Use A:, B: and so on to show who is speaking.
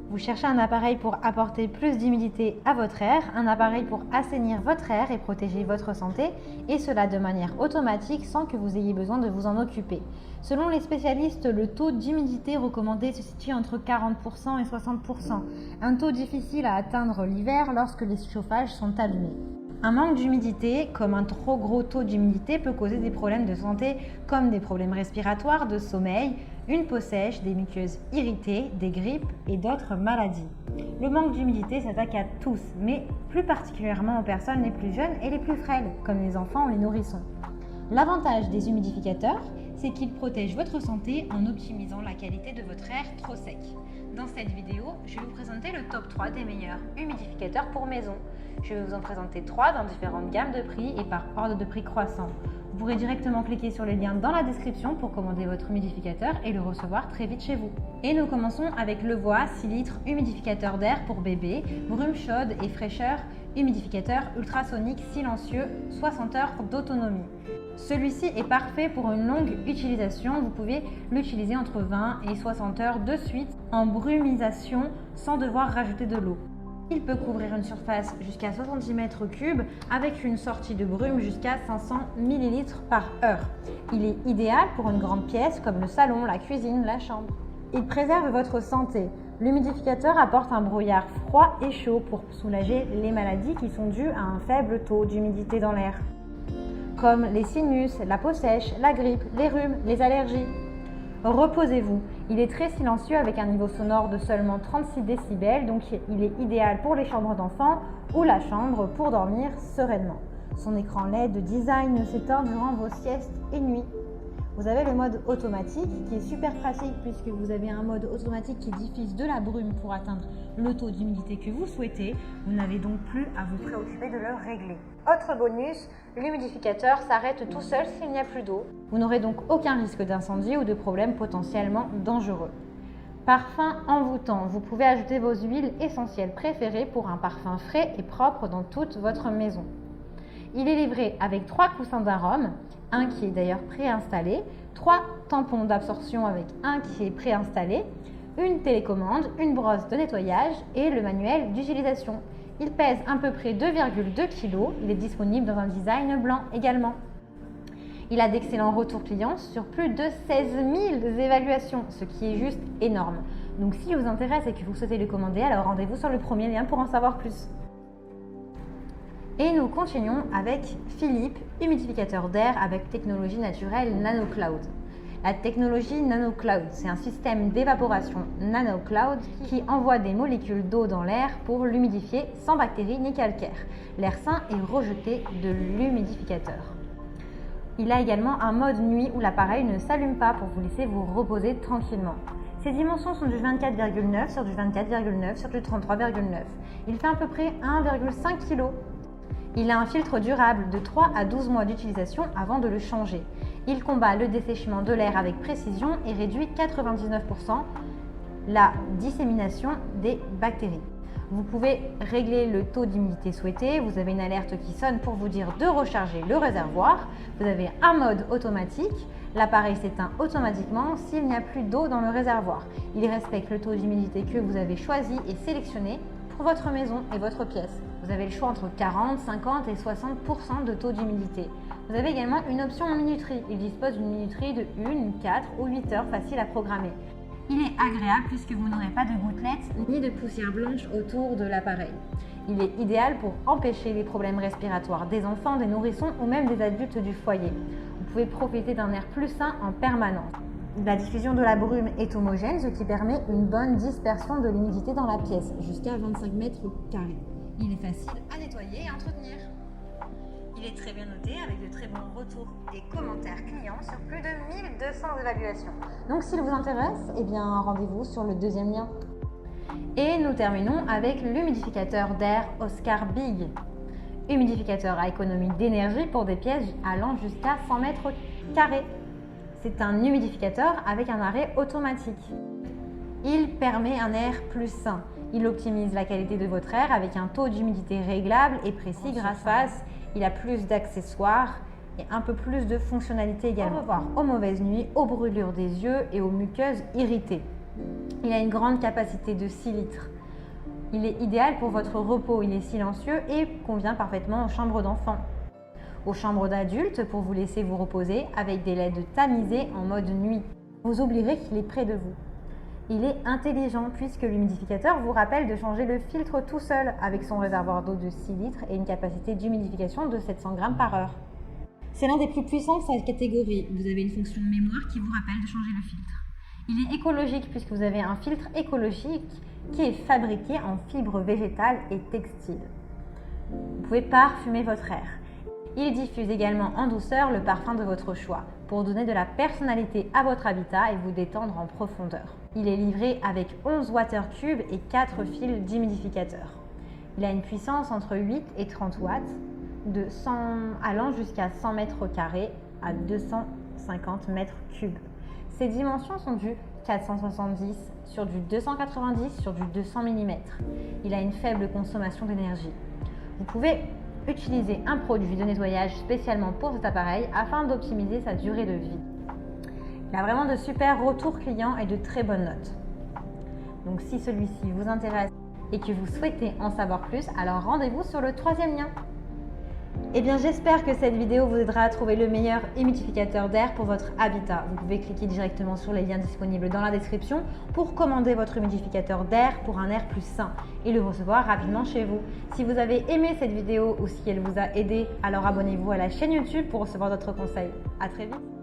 A: Vous cherchez un appareil pour apporter plus d'humidité à votre air, un appareil pour assainir votre air et protéger votre santé, et cela de manière automatique sans que vous ayez besoin de vous en occuper. Selon les spécialistes, le taux d'humidité recommandé se situe entre 40% et 60%, un taux difficile à atteindre l'hiver lorsque les chauffages sont allumés. Un manque d'humidité, comme un trop gros taux d'humidité, peut causer des problèmes de santé comme des problèmes respiratoires, de sommeil, une peau sèche, des muqueuses irritées, des grippes et d'autres maladies. Le manque d'humidité s'attaque à tous, mais plus particulièrement aux personnes les plus jeunes et les plus frêles, comme les enfants ou les nourrissons. L'avantage des humidificateurs, c'est qu'ils protègent votre santé en optimisant la qualité de votre air trop sec. Dans cette vidéo, je vais vous présenter le top 3 des meilleurs humidificateurs pour maison. Je vais vous en présenter 3 dans différentes gammes de prix et par ordre de prix croissant. Vous pourrez directement cliquer sur les liens dans la description pour commander votre humidificateur et le recevoir très vite chez vous. Et nous commençons avec Levoit 6 litres humidificateur d'air pour bébé, brume chaude et fraîcheur, humidificateur ultrasonique silencieux, 60 heures d'autonomie. Celui-ci est parfait pour une longue utilisation. Vous pouvez l'utiliser entre 20 et 60 heures de suite en brumisation sans devoir rajouter de l'eau. Il peut couvrir une surface jusqu'à 60 m3 avec une sortie de brume jusqu'à 500 ml par heure. Il est idéal pour une grande pièce comme le salon, la cuisine, la chambre. Il préserve votre santé. L'humidificateur apporte un brouillard froid et chaud pour soulager les maladies qui sont dues à un faible taux d'humidité dans l'air, comme les sinus, la peau sèche, la grippe, les rhumes, les allergies. Reposez-vous. Il est très silencieux avec un niveau sonore de seulement 36 décibels, donc il est idéal pour les chambres d'enfants ou la chambre pour dormir sereinement. Son écran LED design s'éteint durant vos siestes et nuits. Vous avez le mode automatique qui est super pratique puisque vous avez un mode automatique qui diffuse de la brume pour atteindre le taux d'humidité que vous souhaitez. Vous n'avez donc plus à vous préoccuper de le régler. Autre bonus, l'humidificateur s'arrête tout seul s'il n'y a plus d'eau. Vous n'aurez donc aucun risque d'incendie ou de problème potentiellement dangereux. Parfum envoûtant. Vous pouvez ajouter vos huiles essentielles préférées pour un parfum frais et propre dans toute votre maison. Il est livré avec 3 coussins d'arôme, un qui est d'ailleurs préinstallé, 3 tampons d'absorption avec un qui est préinstallé, une télécommande, une brosse de nettoyage et le manuel d'utilisation. Il pèse à peu près 2,2 kg. Il est disponible dans un design blanc également. Il a d'excellents retours clients sur plus de 16 000 évaluations, ce qui est juste énorme. Donc si vous intéresse et que vous souhaitez le commander, alors rendez-vous sur le premier lien pour en savoir plus. Et nous continuons avec Philips, humidificateur d'air avec technologie naturelle NanoCloud. La technologie NanoCloud, c'est un système d'évaporation NanoCloud qui envoie des molécules d'eau dans l'air pour l'humidifier sans bactéries ni calcaire. L'air sain est rejeté de l'humidificateur. Il a également un mode nuit où l'appareil ne s'allume pas pour vous laisser vous reposer tranquillement. Ses dimensions sont du 24,9 sur du 24,9 sur du 33,9. Il fait à peu près 1,5 kg. Il a un filtre durable de 3 à 12 mois d'utilisation avant de le changer. Il combat le dessèchement de l'air avec précision et réduit 99% la dissémination des bactéries. Vous pouvez régler le taux d'humidité souhaité. Vous avez une alerte qui sonne pour vous dire de recharger le réservoir. Vous avez un mode automatique. L'appareil s'éteint automatiquement s'il n'y a plus d'eau dans le réservoir. Il respecte le taux d'humidité que vous avez choisi et sélectionné pour votre maison et votre pièce. Vous avez le choix entre 40, 50 et 60% de taux d'humidité. Vous avez également une option en minuterie. Il dispose d'une minuterie de 1, 4 ou 8 heures facile à programmer. Il est agréable puisque vous n'aurez pas de gouttelettes ni de poussière blanche autour de l'appareil. Il est idéal pour empêcher les problèmes respiratoires des enfants, des nourrissons ou même des adultes du foyer. Vous pouvez profiter d'un air plus sain en permanence. La diffusion de la brume est homogène, ce qui permet une bonne dispersion de l'humidité dans la pièce, jusqu'à 25 mètres carrés. Il est facile à nettoyer et à entretenir. Il est très bien noté avec de très bons retours et commentaires clients sur plus de 1200 évaluations. Donc s'il vous intéresse, rendez-vous sur le deuxième lien. Et nous terminons avec l'humidificateur d'air Oscar Big. Humidificateur à économie d'énergie pour des pièces allant jusqu'à 100 mètres carrés. C'est un humidificateur avec un arrêt automatique. Il permet un air plus sain. Il optimise la qualité de votre air avec un taux d'humidité réglable et précis grâce à il a plus d'accessoires et un peu plus de fonctionnalités également. Au revoir aux mauvaises nuits, aux brûlures des yeux et aux muqueuses irritées. Il a une grande capacité de 6 litres. Il est idéal pour votre repos, il est silencieux et convient parfaitement aux chambres d'enfants. Aux chambres d'adultes pour vous laisser vous reposer avec des LED tamisées en mode nuit. Vous oublierez qu'il est près de vous. Il est intelligent puisque l'humidificateur vous rappelle de changer le filtre tout seul avec son réservoir d'eau de 6 litres et une capacité d'humidification de 700 grammes par heure. C'est l'un des plus puissants de sa catégorie. Vous avez une fonction de mémoire qui vous rappelle de changer le filtre. Il est écologique puisque vous avez un filtre écologique qui est fabriqué en fibres végétales et textiles. Vous pouvez parfumer votre air. Il diffuse également en douceur le parfum de votre choix pour donner de la personnalité à votre habitat et vous détendre en profondeur. Il est livré avec 11 water cubes et 4 fils d'humidificateur. Il a une puissance entre 8 et 30 watts, allant jusqu'à 100 mètres carrés à 250 mètres cubes. Ses dimensions sont du 470 sur du 290 sur du 200 mm. Il a une faible consommation d'énergie. Vous pouvez utiliser un produit de nettoyage spécialement pour cet appareil afin d'optimiser sa durée de vie. Il a vraiment de super retours clients et de très bonnes notes. Donc si celui-ci vous intéresse et que vous souhaitez en savoir plus, alors rendez-vous sur le 3e lien. Eh bien, j'espère que cette vidéo vous aidera à trouver le meilleur humidificateur d'air pour votre habitat. Vous pouvez cliquer directement sur les liens disponibles dans la description pour commander votre humidificateur d'air pour un air plus sain et le recevoir rapidement chez vous. Si vous avez aimé cette vidéo ou si elle vous a aidé, alors abonnez-vous à la chaîne YouTube pour recevoir d'autres conseils. À très vite.